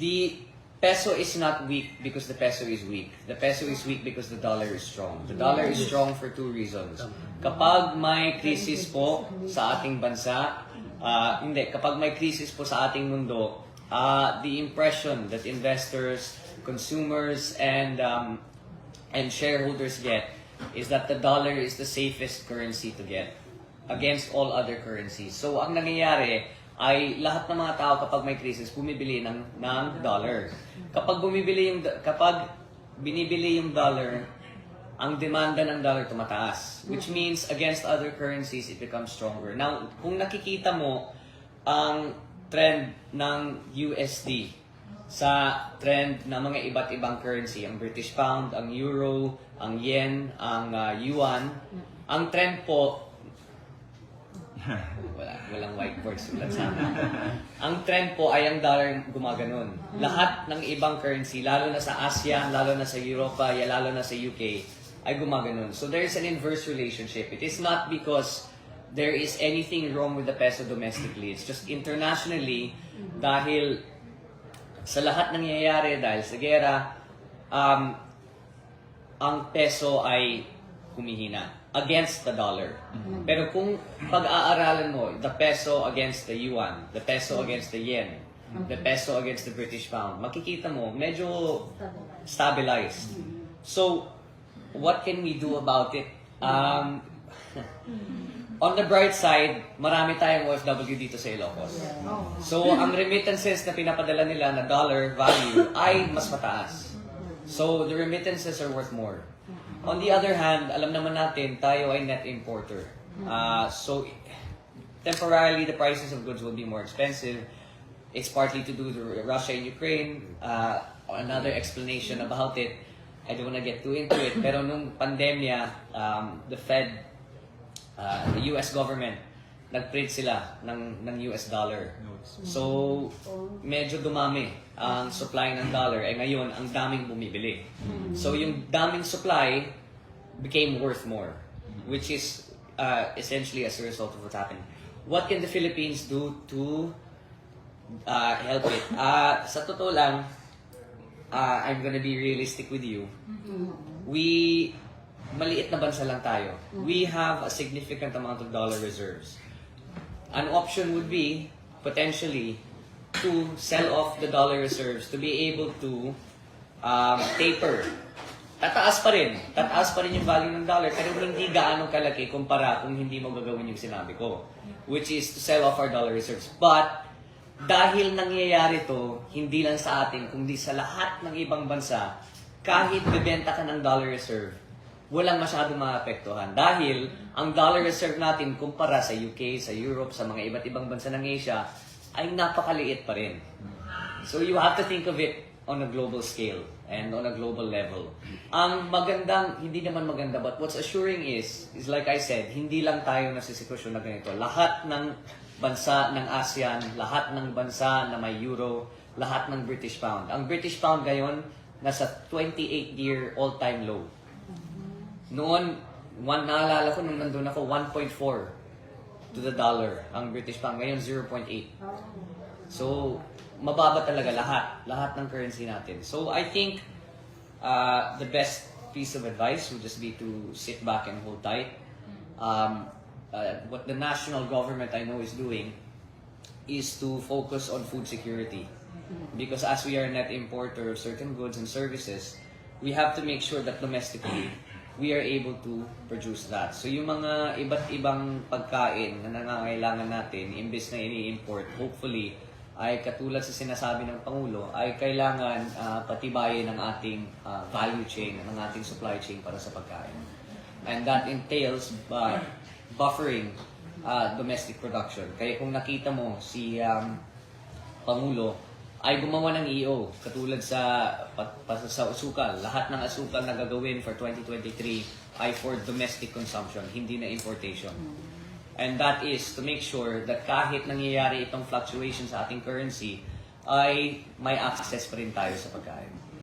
The peso is not weak because the peso is weak. The peso is weak because the dollar is strong. The dollar is strong for two reasons. Kapag may krisis po sa ating bansa, kapag may krisis po sa ating mundo, the impression that investors, consumers, and shareholders get is that the dollar is the safest currency to get against all other currencies. So, ang nangyayari ay lahat ng mga tao kapag may krisis, bumibili ng dollar. Kapag binibili yung dollar, ang demanda ng dollar tumataas. Which means, against other currencies, it becomes stronger. Now, kung nakikita mo ang trend ng USD sa trend ng mga iba't ibang currency, ang British Pound, ang Euro, ang Yen, ang Yuan, ang trend po, walang whiteboard sulat sana. Ang trend po ay ang dollar gumaganon. Lahat ng ibang currency, lalo na sa Asia, lalo na sa Europa, lalo na sa UK, ay gumaganon. So there is an inverse relationship. It is not because there is anything wrong with the peso domestically. It's just internationally, dahil sa lahat nangyayari, dahil sa gera, ang peso ay humihina against the dollar. Pero kung pag-aaralan mo, the peso against the yuan, the peso against the yen, the peso against the British pound, makikita mo, medyo stabilized. So, what can we do about it? On the bright side, marami tayong OFW dito sa Ilocos. So, ang remittances na pinapadala nila na dollar value ay mas mataas. So, the remittances are worth more. On the other hand, alam naman natin, tayo ay net importer. So, temporarily, the prices of goods will be more expensive. It's partly to do with Russia and Ukraine. Another explanation about it, I don't want to get too into it, pero nung pandemya, the Fed, the US government, nag-print sila ng US dollar. So, medyo dumami ang supply ng dollar. Ngayon, ang daming bumibili. So, yung daming supply became worth more, which is essentially as a result of what's happening. What can the Philippines do to help it? Sa totoo lang, I'm gonna be realistic with you. Maliit na bansa lang tayo. We have a significant amount of dollar reserves. An option would be, potentially, to sell off the dollar reserves to be able to taper. Tataas pa rin yung value ng dollar, pero hindi gaano kalaki kumpara kung hindi mo gagawin yung sinabi ko, which is to sell off our dollar reserves. But, dahil nangyayari to, hindi lang sa atin, kundi sa lahat ng ibang bansa, kahit bebenta ka ng dollar reserve, walang masyadong maapektuhan. Dahil ang dollar reserve natin kumpara sa UK, sa Europe, sa mga iba't ibang bansa ng Asia, ay napakaliit pa rin. So you have to think of it on a global scale and on a global level. Ang magandang, hindi naman maganda, but what's assuring is like I said, hindi lang tayo nasa sitwasyon na ganito. Lahat ng bansa ng ASEAN, lahat ng bansa na may euro, lahat ng British pound. Ang British pound ngayon, nasa 28-year all-time low. Noon, naalala ko nung nandun ako, 1.4 to the dollar ang British pound. Ngayon, 0.8. So, mababa talaga lahat ng currency natin. So, I think the best piece of advice would just be to sit back and hold tight. What the national government I know is doing is to focus on food security. Because as we are a net importer of certain goods and services, we have to make sure that domestically, we are able to produce that. So yung mga iba't ibang pagkain na nangangailangan natin, imbes na ini-import, hopefully, ay katulad sa sinasabi ng Pangulo, ay kailangan patibayin ng ating value chain, ng ating supply chain para sa pagkain. And that entails buffering domestic production. Kaya kung nakita mo si Pangulo, ay gumawa ng EO, katulad sa asukal. Lahat ng asukal na gagawin for 2023 ay for domestic consumption, hindi na importation. And that is to make sure that kahit nangyayari itong fluctuation sa ating currency, ay may access pa rin tayo sa pagkain.